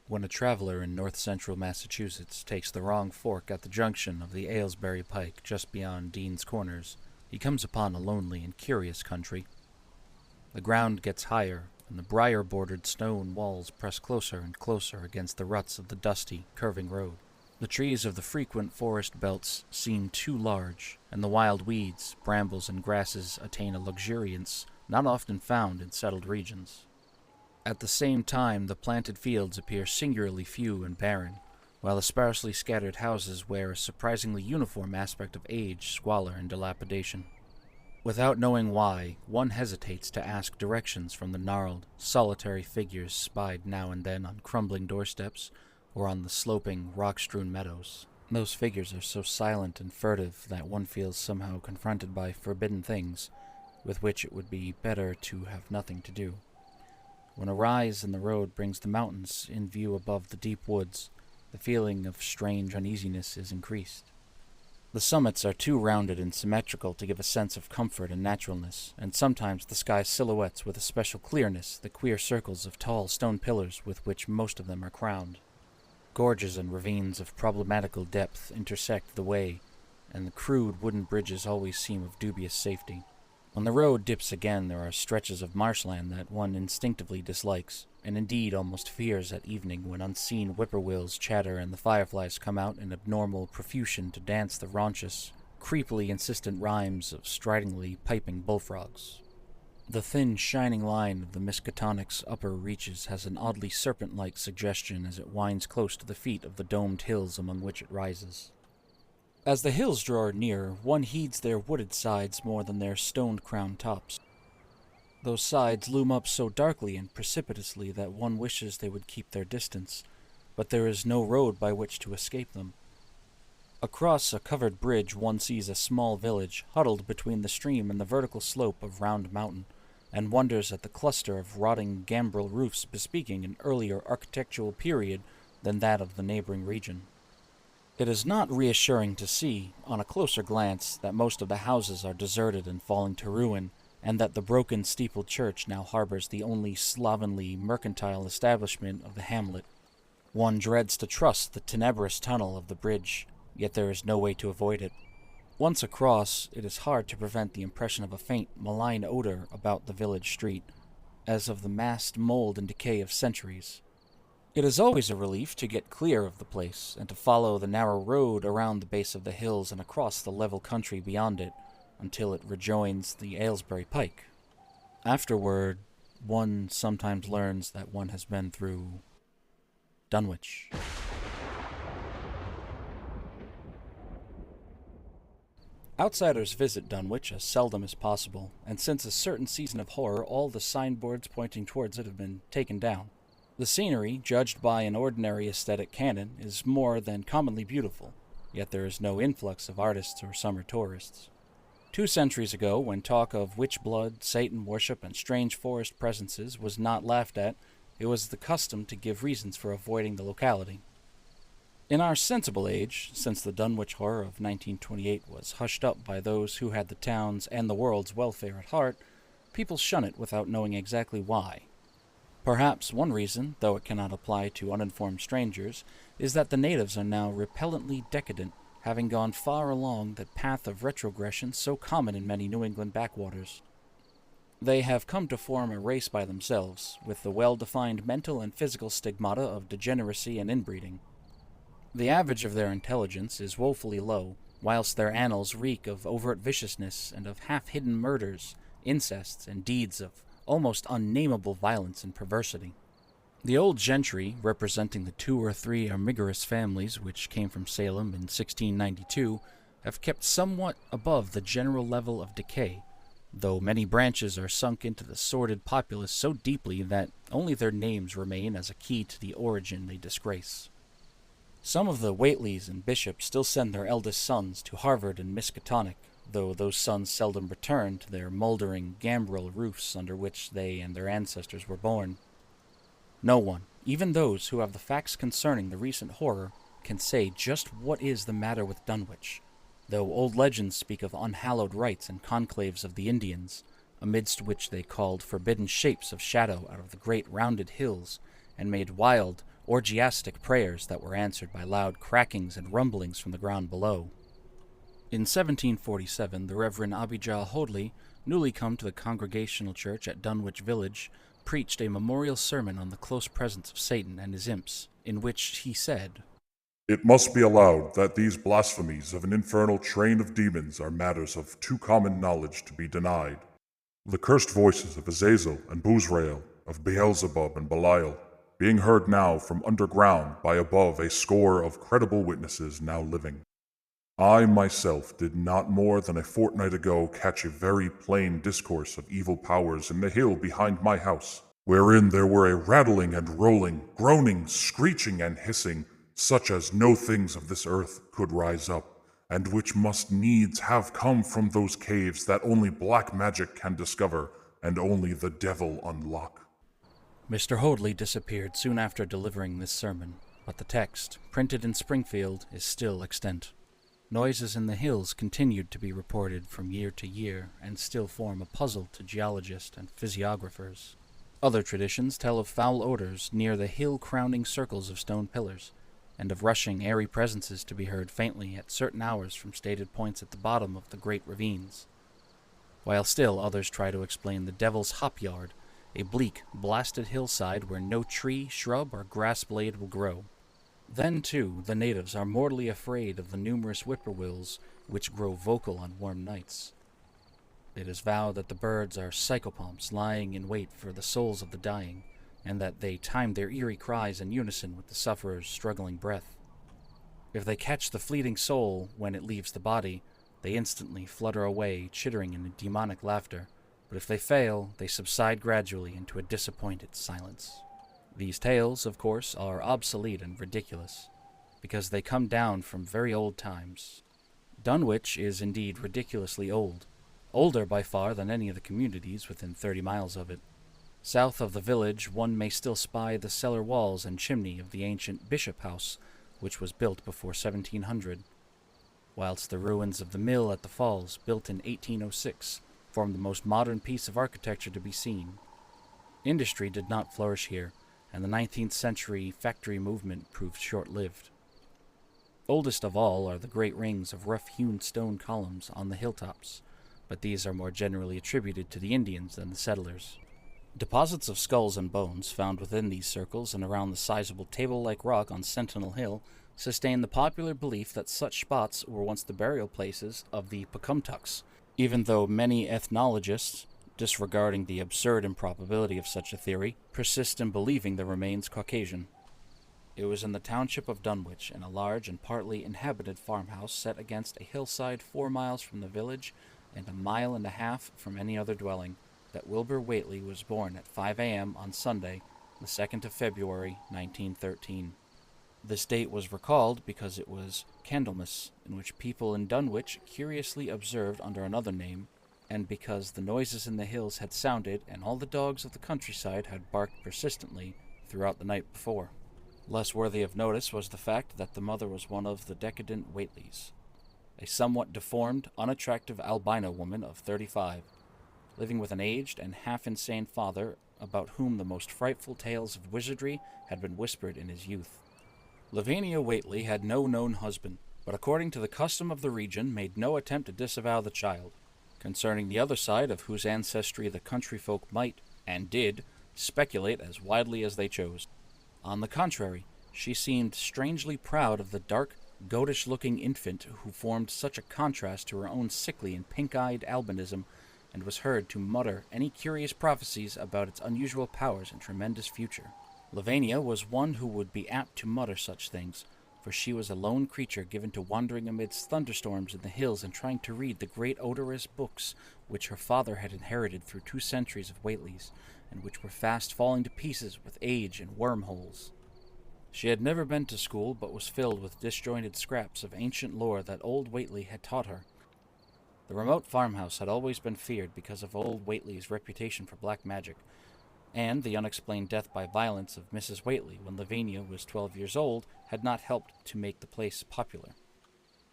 When a traveler in north-central Massachusetts takes the wrong fork at the junction of the Aylesbury Pike just beyond Dean's Corners, he comes upon a lonely and curious country. The ground gets higher, and the briar-bordered stone walls press closer and closer against the ruts of the dusty, curving road. The trees of the frequent forest belts seem too large, and the wild weeds, brambles, and grasses attain a luxuriance not often found in settled regions. At the same time, the planted fields appear singularly few and barren, while the sparsely scattered houses wear a surprisingly uniform aspect of age, squalor, and dilapidation. Without knowing why, one hesitates to ask directions from the gnarled, solitary figures spied now and then on crumbling doorsteps or on the sloping, rock-strewn meadows. Those figures are so silent and furtive that one feels somehow confronted by forbidden things, with which it would be better to have nothing to do. When a rise in the road brings the mountains in view above the deep woods, the feeling of strange uneasiness is increased. The summits are too rounded and symmetrical to give a sense of comfort and naturalness, and sometimes the sky silhouettes with a special clearness the queer circles of tall stone pillars with which most of them are crowned. Gorges and ravines of problematical depth intersect the way, and the crude wooden bridges always seem of dubious safety. When the road dips again, there are stretches of marshland that one instinctively dislikes, and indeed almost fears at evening when unseen whippoorwills chatter and the fireflies come out in abnormal profusion to dance the raunchous, creepily insistent rhymes of stridingly piping bullfrogs. The thin, shining line of the Miskatonic's upper reaches has an oddly serpent-like suggestion as it winds close to the feet of the domed hills among which it rises. As the hills draw near, one heeds their wooded sides more than their stone-crowned tops. Those sides loom up so darkly and precipitously that one wishes they would keep their distance, but there is no road by which to escape them. Across a covered bridge one sees a small village huddled between the stream and the vertical slope of Round Mountain, and wonders at the cluster of rotting gambrel roofs bespeaking an earlier architectural period than that of the neighboring region. It is not reassuring to see, on a closer glance, that most of the houses are deserted and falling to ruin, and that the broken steepled church now harbors the only slovenly mercantile establishment of the hamlet. One dreads to trust the tenebrous tunnel of the bridge, yet there is no way to avoid it. Once across, it is hard to prevent the impression of a faint, malign odor about the village street, as of the massed mold and decay of centuries. It is always a relief to get clear of the place, and to follow the narrow road around the base of the hills and across the level country beyond it, until it rejoins the Aylesbury Pike. Afterward, one sometimes learns that one has been through Dunwich. Outsiders visit Dunwich as seldom as possible, and since a certain season of horror, all the signboards pointing towards it have been taken down. The scenery, judged by an ordinary aesthetic canon, is more than commonly beautiful, yet there is no influx of artists or summer tourists. 2 centuries ago, when talk of witch blood, Satan worship, and strange forest presences was not laughed at, it was the custom to give reasons for avoiding the locality. In our sensible age, since the Dunwich Horror of 1928 was hushed up by those who had the town's and the world's welfare at heart, people shun it without knowing exactly why. Perhaps one reason, though it cannot apply to uninformed strangers, is that the natives are now repellently decadent, having gone far along the path of retrogression so common in many New England backwaters. They have come to form a race by themselves, with the well-defined mental and physical stigmata of degeneracy and inbreeding. The average of their intelligence is woefully low, whilst their annals reek of overt viciousness and of half-hidden murders, incests, and deeds of almost unnameable violence and perversity. The old gentry, representing the 2 or 3 armigerous families which came from Salem in 1692, have kept somewhat above the general level of decay, though many branches are sunk into the sordid populace so deeply that only their names remain as a key to the origin they disgrace. Some of the Whateleys and Bishops still send their eldest sons to Harvard and Miskatonic, though those sons seldom return to their moldering gambrel roofs under which they and their ancestors were born. No one, even those who have the facts concerning the recent horror, can say just what is the matter with Dunwich, though old legends speak of unhallowed rites and conclaves of the Indians, amidst which they called forbidden shapes of shadow out of the great rounded hills, and made wild, orgiastic prayers that were answered by loud crackings and rumblings from the ground below. In 1747, the Reverend Abijah Hoadley, newly come to the Congregational Church at Dunwich Village, preached a memorial sermon on the close presence of Satan and his imps, in which he said, "It must be allowed that these blasphemies of an infernal train of demons are matters of too common knowledge to be denied. The cursed voices of Azazel and Boozrael, of Beelzebub and Belial, being heard now from underground by above a score of credible witnesses now living. I myself did not more than a fortnight ago catch a very plain discourse of evil powers in the hill behind my house, wherein there were a rattling and rolling, groaning, screeching and hissing, such as no things of this earth could rise up, and which must needs have come from those caves that only black magic can discover, and only the devil unlock." Mr. Hoadley disappeared soon after delivering this sermon, but the text, printed in Springfield, is still extant. Noises in the hills continued to be reported from year to year and still form a puzzle to geologists and physiographers. Other traditions tell of foul odors near the hill-crowning circles of stone pillars, and of rushing, airy presences to be heard faintly at certain hours from stated points at the bottom of the great ravines. While still others try to explain the Devil's Hop Yard, a bleak, blasted hillside where no tree, shrub, or grass blade will grow. Then, too, the natives are mortally afraid of the numerous whippoorwills which grow vocal on warm nights. It is vowed that the birds are psychopomps lying in wait for the souls of the dying, and that they time their eerie cries in unison with the sufferer's struggling breath. If they catch the fleeting soul when it leaves the body, they instantly flutter away, chittering in demonic laughter, but if they fail, they subside gradually into a disappointed silence. These tales, of course, are obsolete and ridiculous, because they come down from very old times. Dunwich is indeed ridiculously old, older by far than any of the communities within 30 miles of it. South of the village, one may still spy the cellar walls and chimney of the ancient Bishop House, which was built before 1700, whilst the ruins of the mill at the falls, built in 1806, form the most modern piece of architecture to be seen. Industry did not flourish here, and the 19th century factory movement proved short-lived. Oldest of all are the great rings of rough-hewn stone columns on the hilltops, but these are more generally attributed to the Indians than the settlers. Deposits of skulls and bones found within these circles and around the sizable table-like rock on Sentinel Hill sustain the popular belief that such spots were once the burial places of the Pocumtucks, even though many ethnologists, disregarding the absurd improbability of such a theory, persist in believing the remains Caucasian. It was in the township of Dunwich, in a large and partly inhabited farmhouse set against a hillside 4 miles from the village and 1.5 miles from any other dwelling, that Wilbur Whately was born at 5 a.m. on Sunday, the 2nd of February, 1913. This date was recalled because it was Candlemas, in which people in Dunwich curiously observed under another name, and because the noises in the hills had sounded and all the dogs of the countryside had barked persistently throughout the night before. Less worthy of notice was the fact that the mother was one of the decadent Whateleys, a somewhat deformed, unattractive albino woman of 35, living with an aged and half-insane father about whom the most frightful tales of wizardry had been whispered in his youth. Lavinia Whately had no known husband, but according to the custom of the region made no attempt to disavow the child, concerning the other side of whose ancestry the country folk might, and did, speculate as widely as they chose. On the contrary, she seemed strangely proud of the dark, goatish-looking infant who formed such a contrast to her own sickly and pink-eyed albinism, and was heard to mutter any curious prophecies about its unusual powers and tremendous future. Lavinia was one who would be apt to mutter such things, for she was a lone creature given to wandering amidst thunderstorms in the hills and trying to read the great odorous books which her father had inherited through 2 centuries of Whateleys, and which were fast falling to pieces with age and wormholes. She had never been to school, but was filled with disjointed scraps of ancient lore that old Whately had taught her. The remote farmhouse had always been feared because of old Whately's reputation for black magic, and the unexplained death by violence of Mrs. Whately when Lavinia was 12 years old had not helped to make the place popular.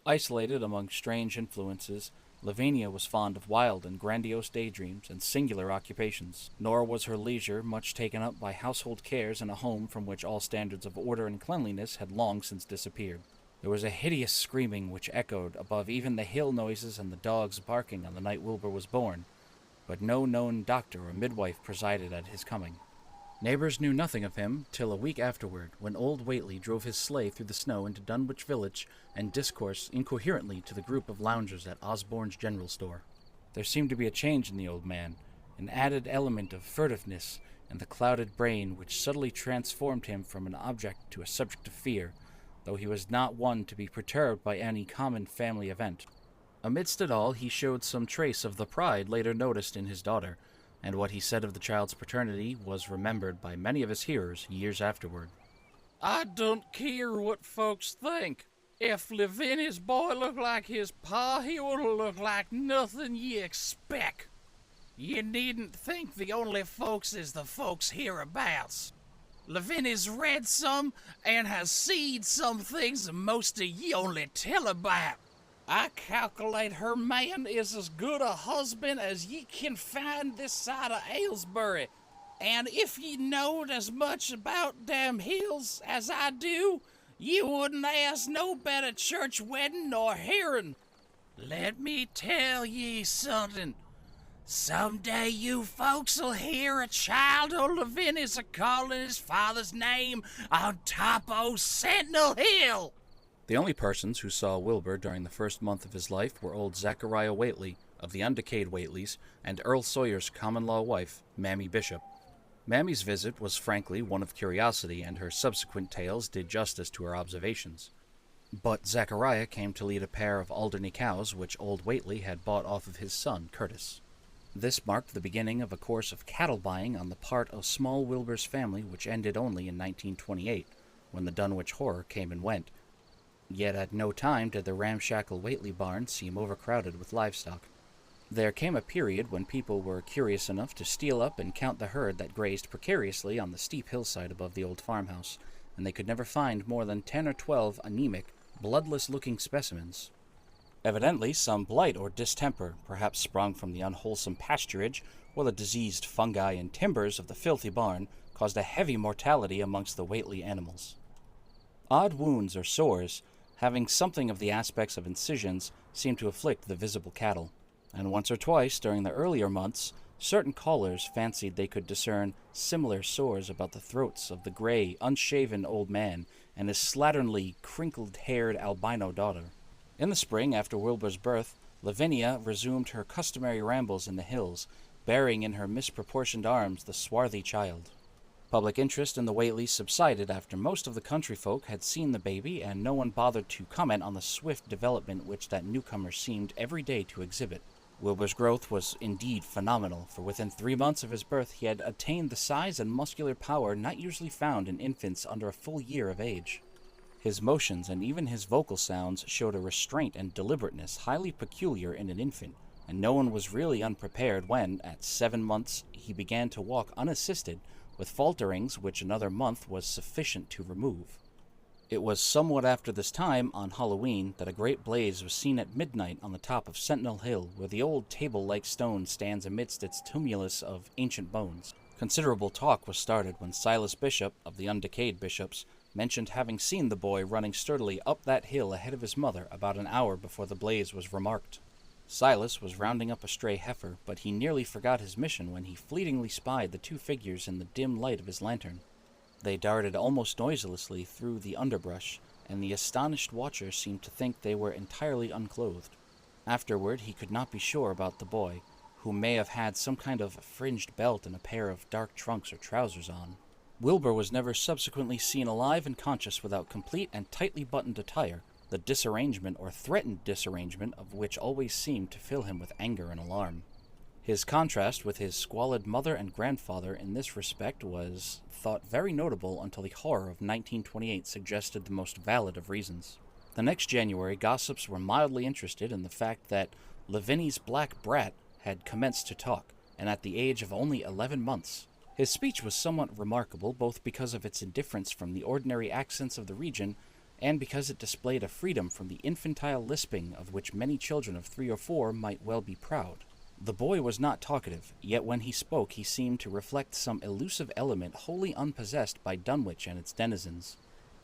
Isolated among strange influences, Lavinia was fond of wild and grandiose daydreams and singular occupations, nor was her leisure much taken up by household cares in a home from which all standards of order and cleanliness had long since disappeared. There was a hideous screaming which echoed above even the hill noises and the dogs barking on the night Wilbur was born, but no known doctor or midwife presided at his coming. Neighbors knew nothing of him till a week afterward, when old Whately drove his sleigh through the snow into Dunwich village and discoursed incoherently to the group of loungers at Osborne's general store. There seemed to be a change in the old man, an added element of furtiveness in the clouded brain which subtly transformed him from an object to a subject of fear, though he was not one to be perturbed by any common family event. Amidst it all, he showed some trace of the pride later noticed in his daughter, and what he said of the child's paternity was remembered by many of his hearers years afterward. "I don't care what folks think. If Lavinia's boy look like his pa, he won't look like nothing ye expect. You needn't think the only folks is the folks hereabouts. Lavinia's read some and has seed some things most of ye only tell about. I calculate her man is as good a husband as ye can find this side of Aylesbury, and if ye knowed as much about damn hills as I do, ye wouldn't ask no better church wedding nor hearing. Let me tell ye something. Someday you folks'll hear a child o' Lavinia's a-calling his father's name on top o' Sentinel Hill." The only persons who saw Wilbur during the first month of his life were old Zachariah Whately, of the undecayed Whateleys, and Earl Sawyer's common-law wife, Mammy Bishop. Mammy's visit was frankly one of curiosity, and her subsequent tales did justice to her observations. But Zachariah came to lead a pair of Alderney cows which old Whately had bought off of his son, Curtis. This marked the beginning of a course of cattle buying on the part of small Wilbur's family which ended only in 1928, when the Dunwich Horror came and went. Yet at no time did the ramshackle Whately barn seem overcrowded with livestock. There came a period when people were curious enough to steal up and count the herd that grazed precariously on the steep hillside above the old farmhouse, and they could never find more than 10 or 12 anemic, bloodless-looking specimens. Evidently some blight or distemper, perhaps sprung from the unwholesome pasturage or the diseased fungi and timbers of the filthy barn, caused a heavy mortality amongst the Whately animals. Odd wounds or sores, having something of the aspects of incisions, seemed to afflict the visible cattle, and once or twice during the earlier months, certain callers fancied they could discern similar sores about the throats of the gray, unshaven old man and his slatternly, crinkled-haired albino daughter. In the spring, after Wilbur's birth, Lavinia resumed her customary rambles in the hills, bearing in her misproportioned arms the swarthy child. Public interest in the Whateleys subsided after most of the country folk had seen the baby, and no one bothered to comment on the swift development which that newcomer seemed every day to exhibit. Wilbur's growth was indeed phenomenal, for within 3 months of his birth he had attained the size and muscular power not usually found in infants under a full year of age. His motions and even his vocal sounds showed a restraint and deliberateness highly peculiar in an infant, and no one was really unprepared when, at 7 months, he began to walk unassisted, with falterings which another month was sufficient to remove. It was somewhat after this time, on Halloween, that a great blaze was seen at midnight on the top of Sentinel Hill, where the old table-like stone stands amidst its tumulus of ancient bones. Considerable talk was started when Silas Bishop, of the undecayed bishops, mentioned having seen the boy running sturdily up that hill ahead of his mother about an hour before the blaze was remarked. Silas was rounding up a stray heifer, but he nearly forgot his mission when he fleetingly spied the 2 figures in the dim light of his lantern. They darted almost noiselessly through the underbrush, and the astonished watcher seemed to think they were entirely unclothed. Afterward he could not be sure about the boy, who may have had some kind of fringed belt and a pair of dark trunks or trousers on. Wilbur was never subsequently seen alive and conscious without complete and tightly buttoned attire, the disarrangement or threatened disarrangement of which always seemed to fill him with anger and alarm. His contrast with his squalid mother and grandfather in this respect was thought very notable until the horror of 1928 suggested the most valid of reasons. The next January, gossips were mildly interested in the fact that Lavinia's black brat had commenced to talk, and at the age of only 11 months. His speech was somewhat remarkable, both because of its indifference from the ordinary accents of the region, and because it displayed a freedom from the infantile lisping of which many children of 3 or 4 might well be proud. The boy was not talkative, yet when he spoke he seemed to reflect some elusive element wholly unpossessed by Dunwich and its denizens.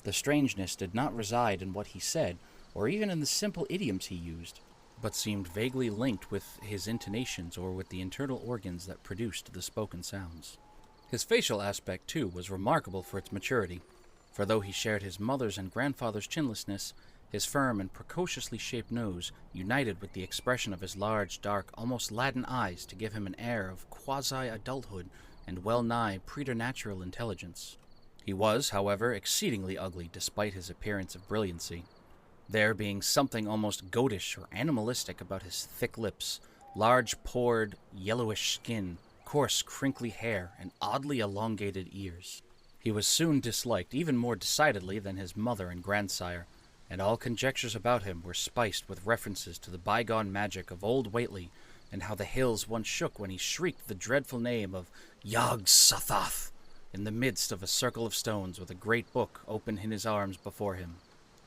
The strangeness did not reside in what he said, or even in the simple idioms he used, but seemed vaguely linked with his intonations or with the internal organs that produced the spoken sounds. His facial aspect, too, was remarkable for its maturity, for though he shared his mother's and grandfather's chinlessness, his firm and precociously shaped nose united with the expression of his large, dark, almost Latin eyes to give him an air of quasi-adulthood and well-nigh preternatural intelligence. He was, however, exceedingly ugly despite his appearance of brilliancy, there being something almost goatish or animalistic about his thick lips, large pored, yellowish skin, coarse, crinkly hair, and oddly elongated ears. He was soon disliked even more decidedly than his mother and grandsire, and all conjectures about him were spiced with references to the bygone magic of old Whately, and how the hills once shook when he shrieked the dreadful name of Yog Sothoth in the midst of a circle of stones with a great book open in his arms before him.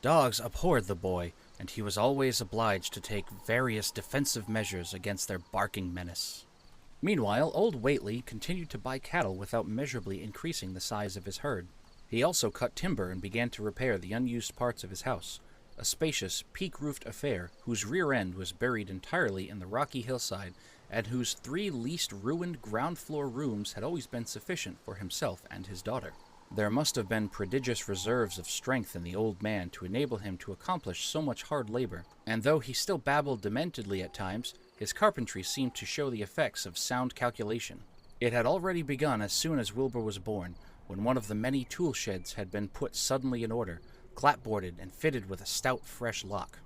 Dogs abhorred the boy, and he was always obliged to take various defensive measures against their barking menace. Meanwhile, old Whately continued to buy cattle without measurably increasing the size of his herd. He also cut timber and began to repair the unused parts of his house, a spacious, peak-roofed affair whose rear end was buried entirely in the rocky hillside and whose 3 least ruined ground-floor rooms had always been sufficient for himself and his daughter. There must have been prodigious reserves of strength in the old man to enable him to accomplish so much hard labor, and though he still babbled dementedly at times, his carpentry seemed to show the effects of sound calculation. It had already begun as soon as Wilbur was born, when one of the many tool sheds had been put suddenly in order, clapboarded and fitted with a stout fresh lock.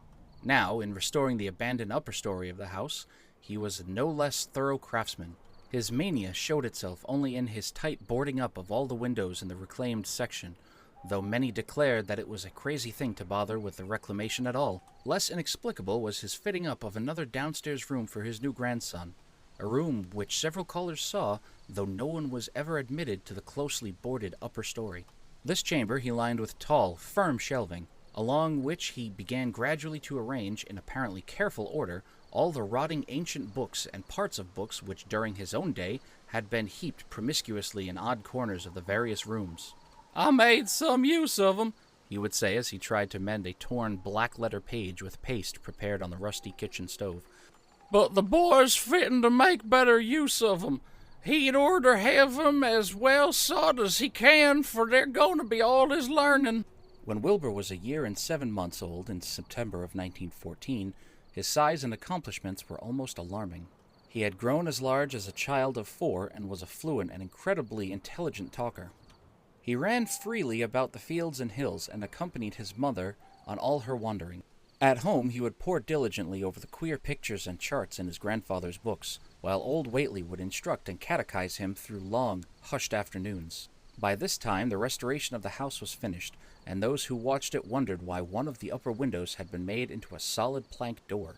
Now, in restoring the abandoned upper story of the house, he was a no less thorough craftsman. His mania showed itself only in his tight boarding up of all the windows in the reclaimed section, though many declared that it was a crazy thing to bother with the reclamation at all. Less inexplicable was his fitting up of another downstairs room for his new grandson, a room which several callers saw, though no one was ever admitted to the closely boarded upper story. This chamber he lined with tall, firm shelving, along which he began gradually to arrange, in apparently careful order, all the rotting ancient books and parts of books which during his own day had been heaped promiscuously in odd corners of the various rooms. "I made some use of 'em," he would say as he tried to mend a torn black-letter page with paste prepared on the rusty kitchen stove. "But the boy's fitting to make better use of 'em. He'd orter have 'em as well sot as he can, for they're going to be all his learning." When Wilbur was a year and 7 months old in September of 1914, his size and accomplishments were almost alarming. He had grown as large as a child of 4 and was a fluent and incredibly intelligent talker. He ran freely about the fields and hills and accompanied his mother on all her wandering. At home he would pore diligently over the queer pictures and charts in his grandfather's books, while old Whately would instruct and catechize him through long, hushed afternoons. By this time the restoration of the house was finished, and those who watched it wondered why one of the upper windows had been made into a solid plank door.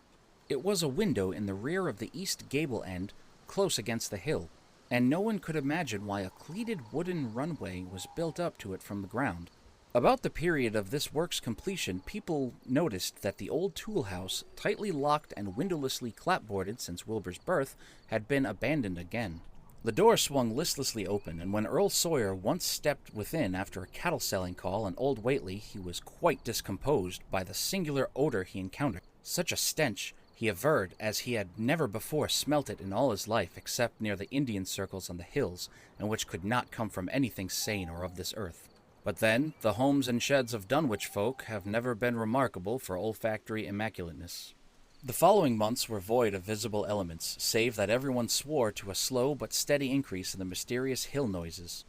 It was a window in the rear of the east gable end, close against the hill, and no one could imagine why a cleated wooden runway was built up to it from the ground. About the period of this work's completion, people noticed that the old tool house, tightly locked and windowlessly clapboarded since Wilbur's birth, had been abandoned again. The door swung listlessly open, and when Earl Sawyer once stepped within after a cattle-selling call on old Whately, he was quite discomposed by the singular odor he encountered. Such a stench, he averred, as he had never before smelt it in all his life except near the Indian circles on the hills, and which could not come from anything sane or of this earth. But then, the homes and sheds of Dunwich folk have never been remarkable for olfactory immaculateness. The following months were void of visible elements, save that everyone swore to a slow but steady increase in the mysterious hill noises.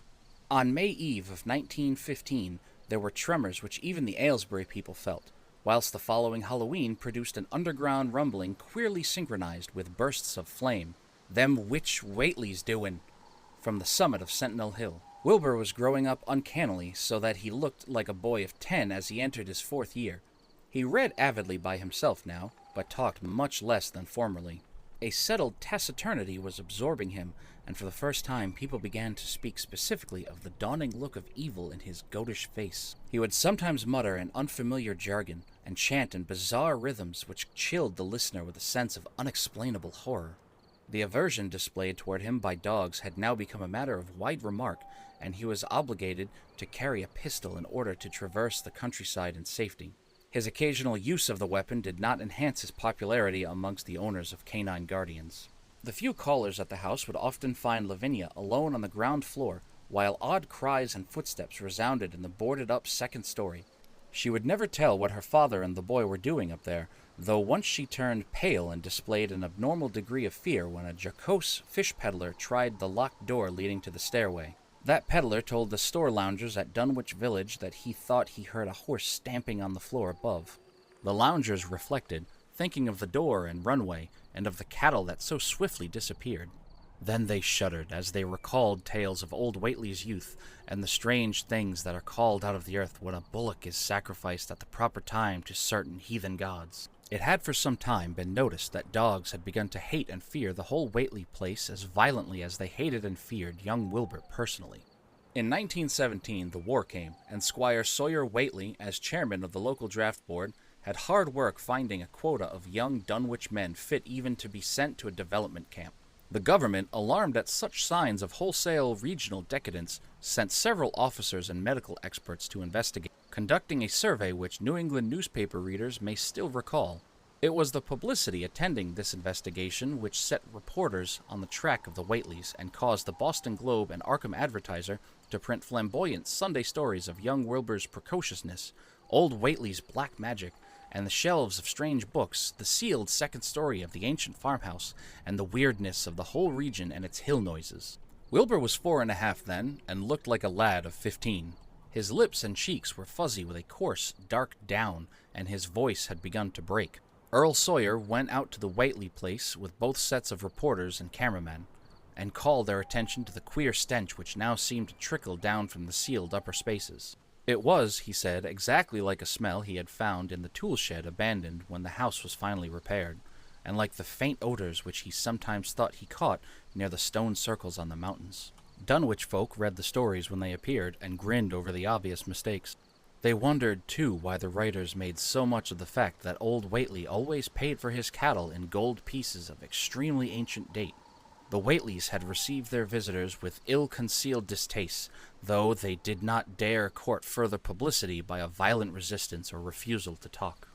On May Eve of 1915, there were tremors which even the Aylesbury people felt, whilst the following Halloween produced an underground rumbling queerly synchronized with bursts of flame. "Them witch Whately's doin'," from the summit of Sentinel Hill. Wilbur was growing up uncannily, so that he looked like a boy of 10 as he entered his 4th year. He read avidly by himself now, but talked much less than formerly. A settled taciturnity was absorbing him, and for the first time people began to speak specifically of the dawning look of evil in his goatish face. He would sometimes mutter an unfamiliar jargon, and chant in bizarre rhythms which chilled the listener with a sense of unexplainable horror. The aversion displayed toward him by dogs had now become a matter of wide remark, and he was obligated to carry a pistol in order to traverse the countryside in safety. His occasional use of the weapon did not enhance his popularity amongst the owners of canine guardians. The few callers at the house would often find Lavinia alone on the ground floor, while odd cries and footsteps resounded in the boarded-up second story. She would never tell what her father and the boy were doing up there, though once she turned pale and displayed an abnormal degree of fear when a jocose fish peddler tried the locked door leading to the stairway. That peddler told the store loungers at Dunwich Village that he thought he heard a horse stamping on the floor above. The loungers reflected, thinking of the door and runway, and of the cattle that so swiftly disappeared. Then they shuddered as they recalled tales of old Whately's youth, and the strange things that are called out of the earth when a bullock is sacrificed at the proper time to certain heathen gods. It had for some time been noticed that dogs had begun to hate and fear the whole Whately place as violently as they hated and feared young Wilbur personally. In 1917, the war came, and Squire Sawyer Whately, as chairman of the local draft board, had hard work finding a quota of young Dunwich men fit even to be sent to a development camp. The government, alarmed at such signs of wholesale regional decadence, sent several officers and medical experts to investigate, conducting a survey which New England newspaper readers may still recall. It was the publicity attending this investigation which set reporters on the track of the Whateleys and caused the Boston Globe and Arkham Advertiser to print flamboyant Sunday stories of young Wilbur's precociousness, old Whately's black magic, and the shelves of strange books, the sealed second story of the ancient farmhouse, and the weirdness of the whole region and its hill noises. Wilbur was 4.5 then, and looked like a lad of 15. His lips and cheeks were fuzzy with a coarse, dark down, and his voice had begun to break. Earl Sawyer went out to the Whately place with both sets of reporters and cameramen, and called their attention to the queer stench which now seemed to trickle down from the sealed upper spaces. It was, he said, exactly like a smell he had found in the tool shed abandoned when the house was finally repaired, and like the faint odors which he sometimes thought he caught near the stone circles on the mountains. Dunwich folk read the stories when they appeared and grinned over the obvious mistakes. They wondered, too, why the writers made so much of the fact that old Whately always paid for his cattle in gold pieces of extremely ancient date. The Whateleys had received their visitors with ill-concealed distaste, though they did not dare court further publicity by a violent resistance or refusal to talk.